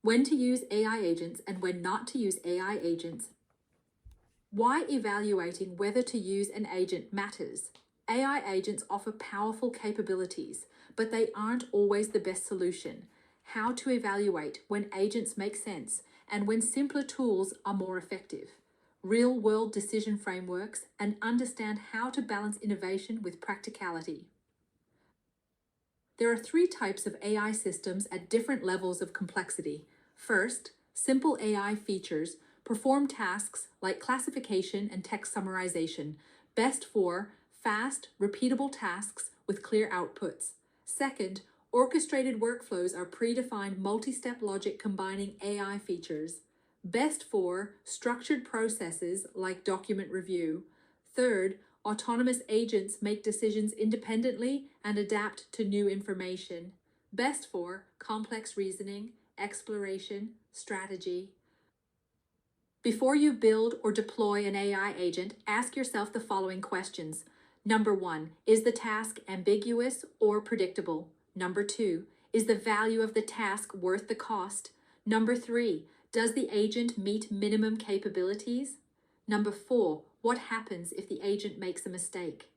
when to use AI agents and when not to use AI agents, why evaluating whether to use an agent matters. AI agents offer powerful capabilities, but they aren't always the best solution. How to evaluate when agents make sense and when simpler tools are more effective. Real-world decision frameworks, and understand how to balance innovation with practicality. There are 3 types of AI systems at different levels of complexity. First, simple AI features perform tasks like classification and text summarization, best for fast, repeatable tasks with clear outputs. Second, orchestrated workflows are predefined multi-step logic combining AI features, best for structured processes like document review. Third, autonomous agents make decisions independently and adapt to new information, best for complex reasoning, exploration, strategy. Before you build or deploy an AI agent, ask yourself the following questions. Number 1, is the task ambiguous or predictable? Number 2, is the value of the task worth the cost? Number 3, does the agent meet minimum capabilities? Number 4, what happens if the agent makes a mistake?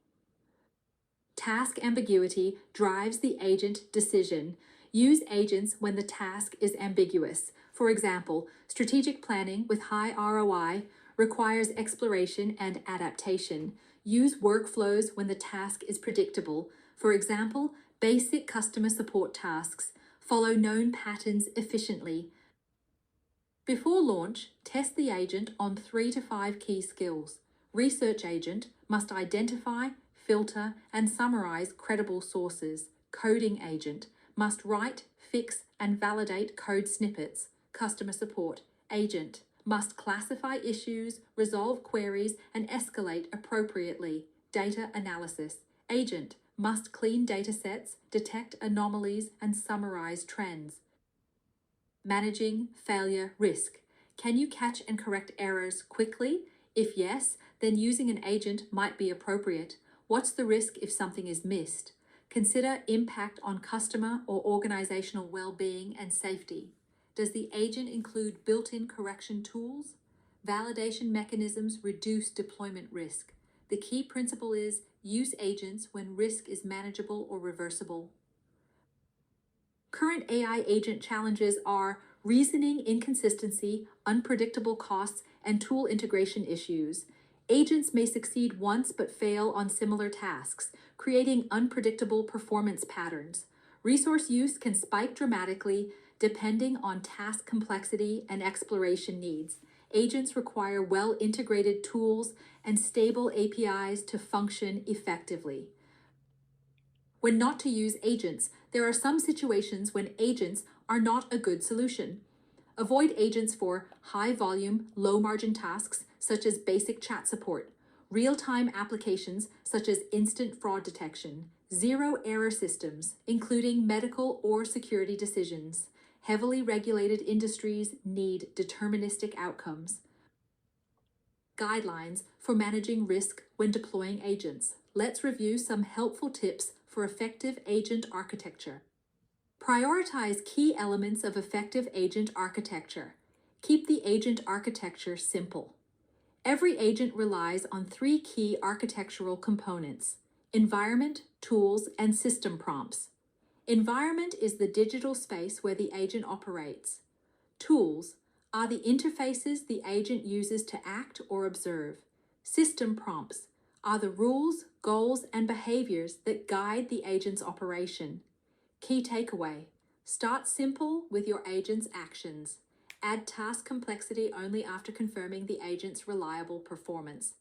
Task ambiguity drives the agent decision. Use agents when the task is ambiguous. For example, strategic planning with high ROI requires exploration and adaptation. Use workflows when the task is predictable. For example, basic customer support tasks follow known patterns efficiently. Before launch, test the agent on 3 to 5 key skills. Research agent must identify, filter, and summarize credible sources. Coding agent must write, fix, and validate code snippets. Customer support agent must classify issues, resolve queries, and escalate appropriately. Data analysis agent must clean data sets, detect anomalies, and summarize trends. Managing failure risk. Can you catch and correct errors quickly? If yes, then using an agent might be appropriate. What's the risk if something is missed? Consider impact on customer or organizational well-being and safety. Does the agent include built-in correction tools? Validation mechanisms reduce deployment risk. The key principle is use agents when risk is manageable or reversible. Current AI agent challenges are reasoning inconsistency, unpredictable costs, and tool integration issues. Agents may succeed once but fail on similar tasks, creating unpredictable performance patterns. Resource use can spike dramatically depending on task complexity and exploration needs. Agents require well-integrated tools and stable APIs to function effectively. When not to use agents, there are some situations when agents are not a good solution. Avoid agents for high-volume, low-margin tasks such as basic chat support, real-time applications such as instant fraud detection, zero-error systems, including medical or security decisions. Heavily regulated industries need deterministic outcomes. Guidelines for managing risk when deploying agents. Let's review some helpful tips for effective agent architecture. Prioritize key elements of effective agent architecture. Keep the agent architecture simple. Every agent relies on 3 key architectural components: environment, tools, and system prompts. Environment is the digital space where the agent operates. Tools are the interfaces the agent uses to act or observe. System prompts are the rules, goals, and behaviors that guide the agent's operation. Key takeaway: start simple with your agent's actions. Add task complexity only after confirming the agent's reliable performance.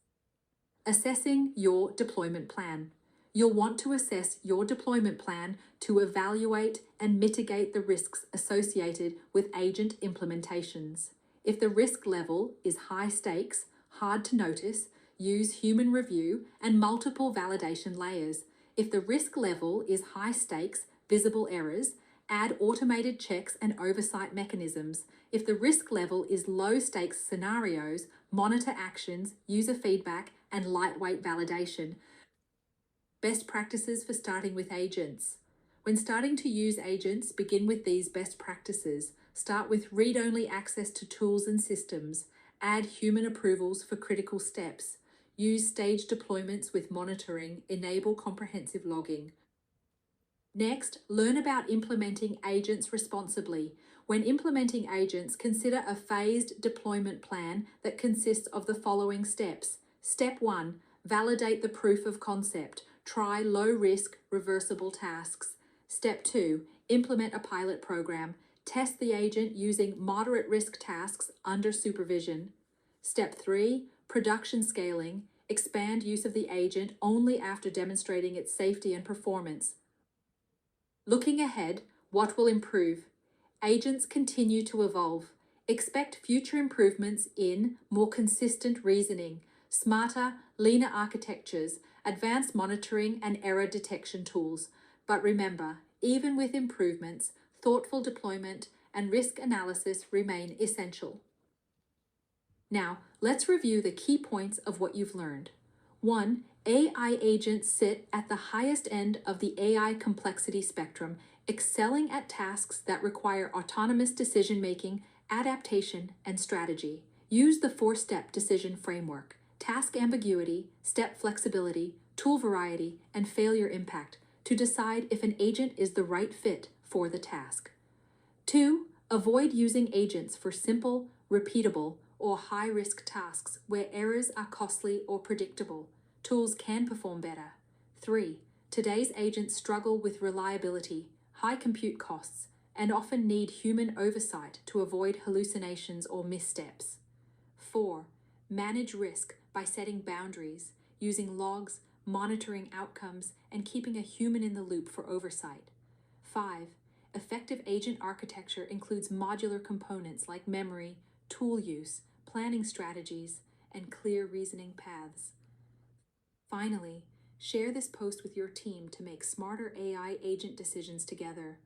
Assessing your deployment plan. You'll want to assess your deployment plan to evaluate and mitigate the risks associated with agent implementations. If the risk level is high stakes, hard to notice, use human review and multiple validation layers. If the risk level is high stakes, visible errors, add automated checks and oversight mechanisms. If the risk level is low stakes scenarios, monitor actions, user feedback, and lightweight validation. Best practices for starting with agents. When starting to use agents, begin with these best practices. Start with read-only access to tools and systems. Add human approvals for critical steps. Use staged deployments with monitoring. Enable comprehensive logging. Next, learn about implementing agents responsibly. When implementing agents, consider a phased deployment plan that consists of the following steps. Step 1, validate the proof of concept. Try low-risk, reversible tasks. Step 2, implement a pilot program. Test the agent using moderate-risk tasks under supervision. Step 3, production scaling. Expand use of the agent only after demonstrating its safety and performance. Looking ahead, what will improve? Agents continue to evolve. Expect future improvements in more consistent reasoning, smarter, leaner architectures, advanced monitoring and error detection tools. But remember, even with improvements, thoughtful deployment and risk analysis remain essential. Now, let's review the key points of what you've learned. 1. AI agents sit at the highest end of the AI complexity spectrum, excelling at tasks that require autonomous decision-making, adaptation, and strategy. Use the 4-step decision framework: task ambiguity, step flexibility, tool variety, and failure impact to decide if an agent is the right fit for the task. 2. Avoid using agents for simple, repeatable, or high-risk tasks where errors are costly or predictable. Tools can perform better. 3. Today's agents struggle with reliability, high compute costs, and often need human oversight to avoid hallucinations or missteps. 4. Manage risk by setting boundaries, using logs, monitoring outcomes, and keeping a human in the loop for oversight. 5. Effective agent architecture includes modular components like memory, tool use, planning strategies, and clear reasoning paths. Finally, share this post with your team to make smarter AI agent decisions together.